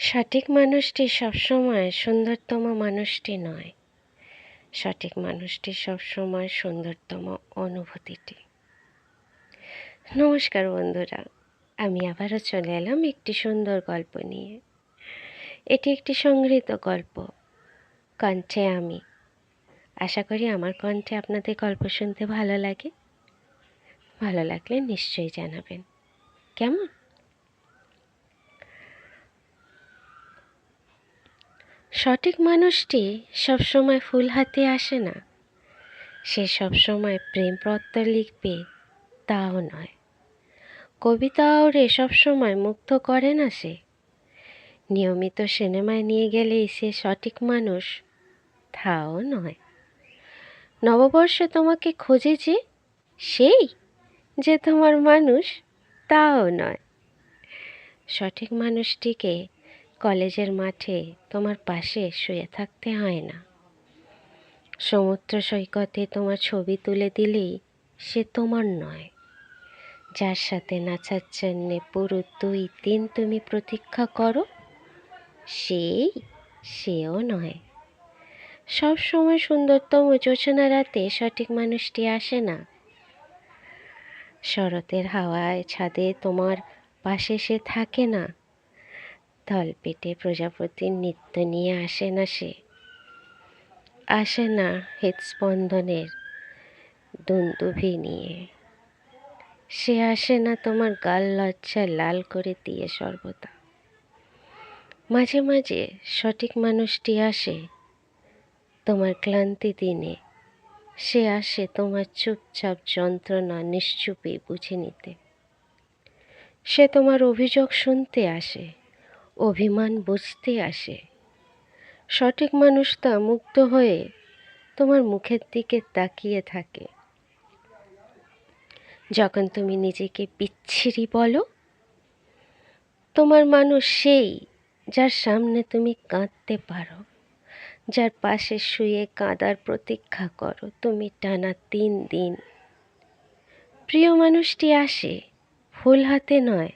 সঠিক মানুষটি সবসময় সুন্দরতম মানুষটি নয়, সঠিক মানুষটি সবসময় সুন্দরতম অনুভূতিটি। নমস্কার বন্ধুরা, আমি আবারও চলে এলাম একটি সুন্দর গল্প নিয়ে। এটি একটি সংগৃহীত গল্প, কণ্ঠে আমি। আশা করি আমার কণ্ঠে আপনাদের গল্প শুনতে ভালো লাগে। ভালো লাগলে নিশ্চয়ই জানাবেন কেমন। সঠিক মানুষটি সবসময় ফুল হাতে আসে না, সে সবসময় প্রেমপত্র লিখবে তাও নয়, কবিতাও রে সবসময় মুগ্ধ করে না সে। নিয়মিত সিনেমায় নিয়ে গেলেই সে সঠিক মানুষ তাও নয়। নববর্ষে তোমাকে খোঁজেছে সেই যে তোমার মানুষ তাও নয়। সঠিক মানুষটিকে কলেজের মাঠে তোমার পাশে শুয়ে থাকতে হয় না। সমুদ্র সৈকতে তোমার ছবি তুলে দিলেই সে তোমার নয়। যার সাথে নাচার জন্যে পুরো 2 দিন তুমি প্রতীক্ষা করো সেও নয়। সব সময় সুন্দরতম জোছনা রাতে সঠিক মানুষটি আসে না। শরতের হাওয়ায় ছাদে তোমার পাশে সে থাকে না। তলপেটে প্রজাপতির নৃত্য নিয়ে আসে না সে। আসে না হৃদস্পন্দনের দুন্দুভি নিয়ে। সে আসে না তোমার গাল লজ্জা লাল করে দিয়ে সর্বদা। মাঝে মাঝে সঠিক মানুষটি আসে তোমার ক্লান্তি দিনে। সে আসে তোমার চুপচাপ যন্ত্রণা নিশ্চুপে বুঝে নিতে। সে তোমার অভিযোগ শুনতে আসে, অভিমান বুঝতে আসে। সঠিক মানুষটা মুগ্ধ হয়ে তোমার মুখের দিকে তাকিয়ে থাকে যখন তুমি নিজেকে বিচ্ছিরি বলো। তোমার মানুষ সেই যার সামনে তুমি কাঁদতে পারো, যার পাশে শুয়ে কাঁদার প্রতীক্ষা করো তুমি টানা 3 দিন। প্রিয় মানুষটি আসে ফুল হাতে নয়,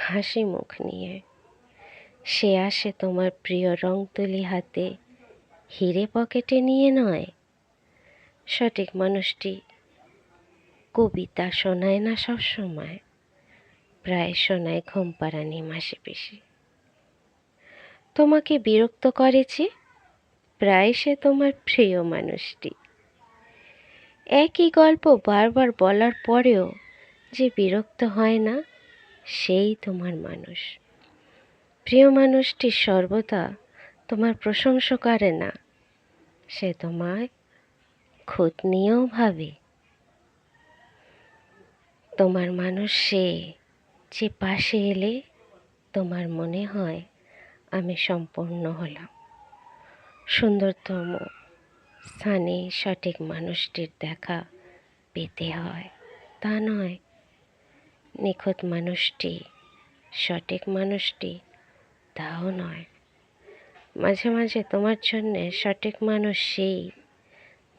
হাসি মুখ নিয়ে। সে আসে তোমার প্রিয় রং তুলি হাতে, হিরে পকেটে নিয়ে নয়। সঠিক মানুষটি কবিতা শোনায় না সব সময়, প্রায় শোনায় ঘুম পাড়ানি মাসি পিসি। তোমাকে বিরক্ত করেছে প্রায় সে তোমার প্রিয় মানুষটি। একই গল্প বারবার বলার পরেও যে বিরক্ত হয় না সেই তোমার মানুষ। প্রিয় মানুষটি সর্বদা তোমার প্রশংসা করে না, সে তোমায় খুঁত নিয়েও ভাবে। তোমার মানুষ সে যে পাশে এলে তোমার মনে হয় আমি সম্পূর্ণ হলাম। সুন্দরতম স্থানে সঠিক মানুষটির দেখা পেতে হয় তা নয়। নিখুঁত মানুষটি সঠিক মানুষটি তাও নয়। মাঝে মাঝে তোমার জন্যে সঠিক মানুষ সেই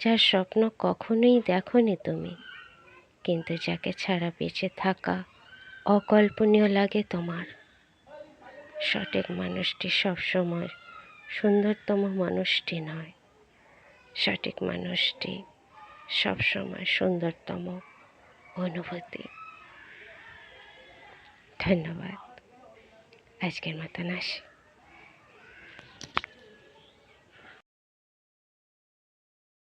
যার স্বপ্ন কখনোই দেখোনি তুমি, কিন্তু যাকে ছাড়া বেঁচে থাকা অকল্পনীয় লাগে তোমার। সঠিক মানুষটি সবসময় সুন্দরতম মানুষটি নয়, সঠিক মানুষটি সবসময় সুন্দরতম অনুভূতি। ধন্যবাদ। আজকের মতন আসি।